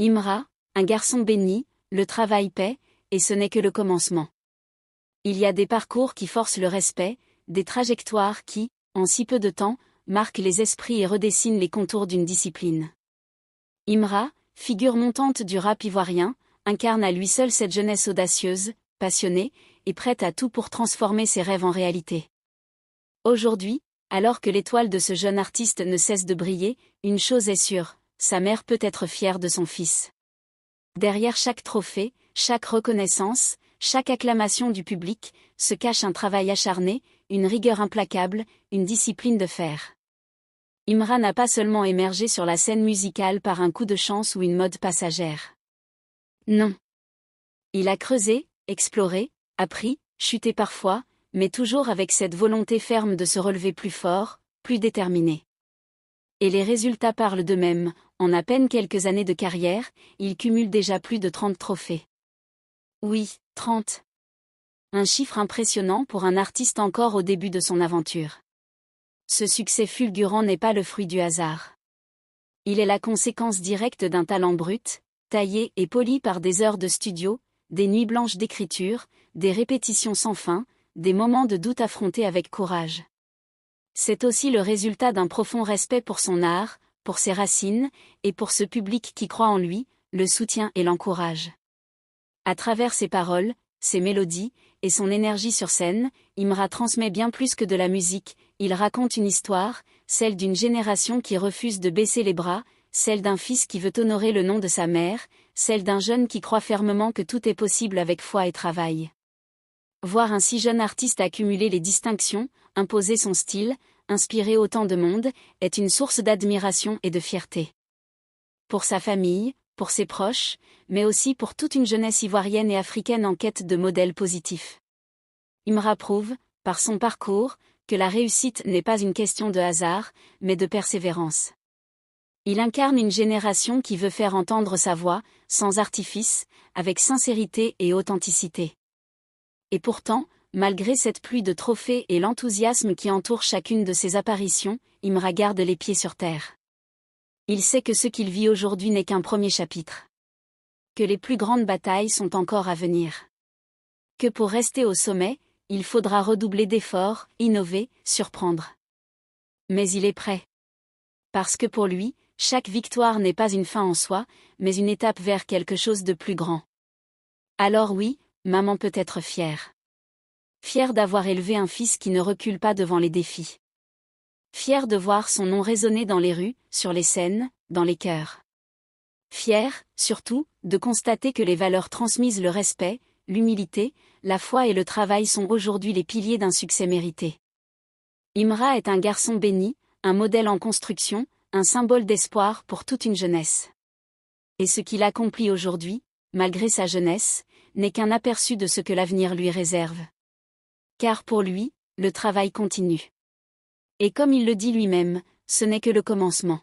Imra, un garçon béni, le travail paie, et ce n'est que le commencement. Il y a des parcours qui forcent le respect, des trajectoires qui, en si peu de temps, marquent les esprits et redessinent les contours d'une discipline. Imra, figure montante du rap ivoirien, incarne à lui seul cette jeunesse audacieuse, passionnée, et prête à tout pour transformer ses rêves en réalité. Aujourd'hui, alors que l'étoile de ce jeune artiste ne cesse de briller, une chose est sûre, sa mère peut être fière de son fils. Derrière chaque trophée, chaque reconnaissance, chaque acclamation du public, se cache un travail acharné, une rigueur implacable, une discipline de fer. Imra n'a pas seulement émergé sur la scène musicale par un coup de chance ou une mode passagère. Non. Il a creusé, exploré, appris, chuté parfois, mais toujours avec cette volonté ferme de se relever plus fort, plus déterminé. Et les résultats parlent d'eux-mêmes, en à peine quelques années de carrière, il cumule déjà plus de 30 trophées. Oui, 30. Un chiffre impressionnant pour un artiste encore au début de son aventure. Ce succès fulgurant n'est pas le fruit du hasard. Il est la conséquence directe d'un talent brut, taillé et poli par des heures de studio, des nuits blanches d'écriture, des répétitions sans fin, des moments de doute affrontés avec courage. C'est aussi le résultat d'un profond respect pour son art, pour ses racines, et pour ce public qui croit en lui, le soutient et l'encourage. À travers ses paroles, ses mélodies, et son énergie sur scène, Imra transmet bien plus que de la musique, il raconte une histoire, celle d'une génération qui refuse de baisser les bras, celle d'un fils qui veut honorer le nom de sa mère, celle d'un jeune qui croit fermement que tout est possible avec foi et travail. Voir un si jeune artiste accumuler les distinctions, imposer son style, inspirer autant de monde, est une source d'admiration et de fierté. Pour sa famille, pour ses proches, mais aussi pour toute une jeunesse ivoirienne et africaine en quête de modèles positifs. Imra prouve, par son parcours, que la réussite n'est pas une question de hasard, mais de persévérance. Il incarne une génération qui veut faire entendre sa voix, sans artifice, avec sincérité et authenticité. Et pourtant, malgré cette pluie de trophées et l'enthousiasme qui entoure chacune de ses apparitions, Imra garde les pieds sur terre. Il sait que ce qu'il vit aujourd'hui n'est qu'un premier chapitre. Que les plus grandes batailles sont encore à venir. Que pour rester au sommet, il faudra redoubler d'efforts, innover, surprendre. Mais il est prêt. Parce que pour lui, chaque victoire n'est pas une fin en soi, mais une étape vers quelque chose de plus grand. Alors oui, maman peut être fière. Fière d'avoir élevé un fils qui ne recule pas devant les défis. Fière de voir son nom résonner dans les rues, sur les scènes, dans les cœurs. Fière, surtout, de constater que les valeurs transmises, le respect, l'humilité, la foi et le travail sont aujourd'hui les piliers d'un succès mérité. Imra est un garçon béni, un modèle en construction, un symbole d'espoir pour toute une jeunesse. Et ce qu'il accomplit aujourd'hui, malgré sa jeunesse, n'est qu'un aperçu de ce que l'avenir lui réserve. Car pour lui, le travail continue. Et comme il le dit lui-même, ce n'est que le commencement.